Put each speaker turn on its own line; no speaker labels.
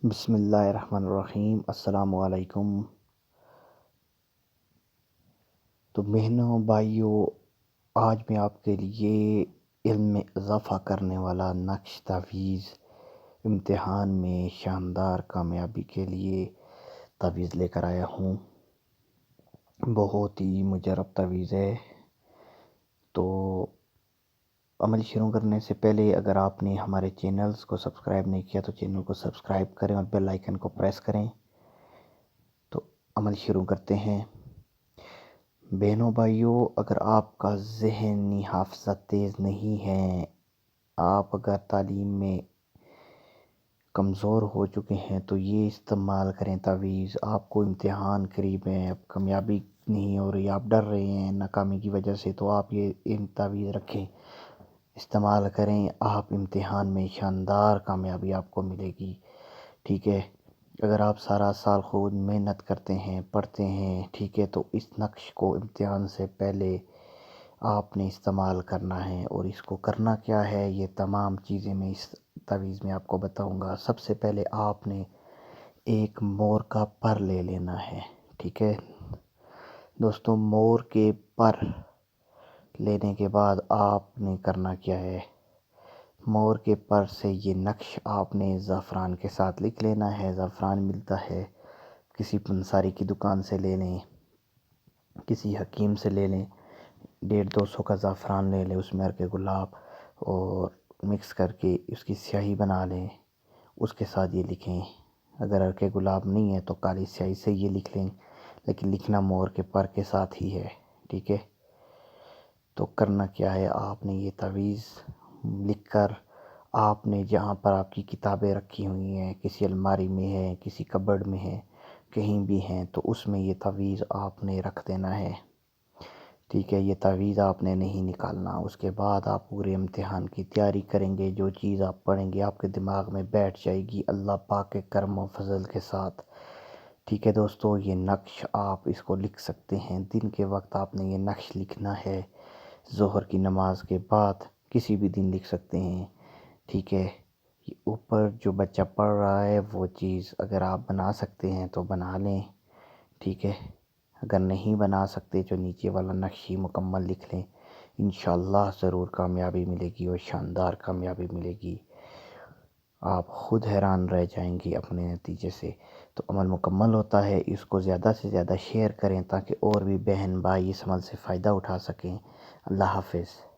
بسم اللہ الرحمن الرحیم۔ السلام علیکم۔ تو بہنوں بھائیوں، آج میں آپ کے لیے علم میں اضافہ کرنے والا نقش تعویذ امتحان میں شاندار کامیابی کے لیے تعویذ لے کر آیا ہوں۔ بہت ہی مجرب تعویذ ہے۔ تو عمل شروع کرنے سے پہلے اگر آپ نے ہمارے چینلز کو سبسکرائب نہیں کیا تو چینل کو سبسکرائب کریں اور بیل آئیکن کو پریس کریں۔ تو عمل شروع کرتے ہیں۔ بہنوں بھائیوں، اگر آپ کا ذہنی حافظہ تیز نہیں ہے، آپ اگر تعلیم میں کمزور ہو چکے ہیں تو یہ استعمال کریں تعویذ۔ آپ کو امتحان قریب ہے، اب کامیابی نہیں ہو رہی، آپ ڈر رہے ہیں ناکامی کی وجہ سے، تو آپ یہ تعویذ رکھیں، استعمال کریں۔ آپ امتحان میں شاندار کامیابی آپ کو ملے گی، ٹھیک ہے۔ اگر آپ سارا سال خود محنت کرتے ہیں، پڑھتے ہیں، ٹھیک ہے، تو اس نقش کو امتحان سے پہلے آپ نے استعمال کرنا ہے۔ اور اس کو کرنا کیا ہے، یہ تمام چیزیں میں اس تعویذ میں آپ کو بتاؤں گا۔ سب سے پہلے آپ نے ایک مور کا پر لے لینا ہے، ٹھیک ہے دوستوں۔ مور کے پر لینے کے بعد آپ نے کرنا کیا ہے، مور کے پر سے یہ نقش آپ نے زعفران کے ساتھ لکھ لینا ہے۔ زعفران ملتا ہے، کسی پنساری کی دکان سے لے لیں، کسی حکیم سے لے لیں، 150-200 کا زعفران لے لیں، اس میں ارکے گلاب اور مکس کر کے اس کی سیاہی بنا لیں، اس کے ساتھ یہ لکھیں۔ اگر ارکے گلاب نہیں ہے تو کالی سیاہی سے یہ لکھ لیں، لیکن لکھنا مور کے پر کے ساتھ ہی ہے، ٹھیک ہے۔ تو کرنا کیا ہے، آپ نے یہ تعویذ لکھ کر آپ نے جہاں پر آپ کی کتابیں رکھی ہوئی ہیں، کسی الماری میں ہے، کسی کبرڈ میں ہے، کہیں بھی ہیں، تو اس میں یہ تعویذ آپ نے رکھ دینا ہے، ٹھیک ہے۔ یہ تعویذ آپ نے نہیں نکالنا۔ اس کے بعد آپ پورے امتحان کی تیاری کریں گے، جو چیز آپ پڑھیں گے آپ کے دماغ میں بیٹھ جائے گی اللہ پاک کے کرم و فضل کے ساتھ، ٹھیک ہے دوستو۔ یہ نقش آپ اس کو لکھ سکتے ہیں، دن کے وقت آپ نے یہ نقش لکھنا ہے، ظہر کی نماز کے بعد کسی بھی دن لکھ سکتے ہیں، ٹھیک ہے۔ یہ اوپر جو بچہ پڑھ رہا ہے وہ چیز اگر آپ بنا سکتے ہیں تو بنا لیں، ٹھیک ہے۔ اگر نہیں بنا سکتے تو نیچے والا نقش ہی مکمل لکھ لیں، انشاءاللہ ضرور کامیابی ملے گی اور شاندار کامیابی ملے گی۔ آپ خود حیران رہ جائیں گے اپنے نتیجے سے۔ تو عمل مکمل ہوتا ہے، اس کو زیادہ سے زیادہ شیئر کریں تاکہ اور بھی بہن بھائی اس عمل سے فائدہ اٹھا سکیں۔ اللہ حافظ۔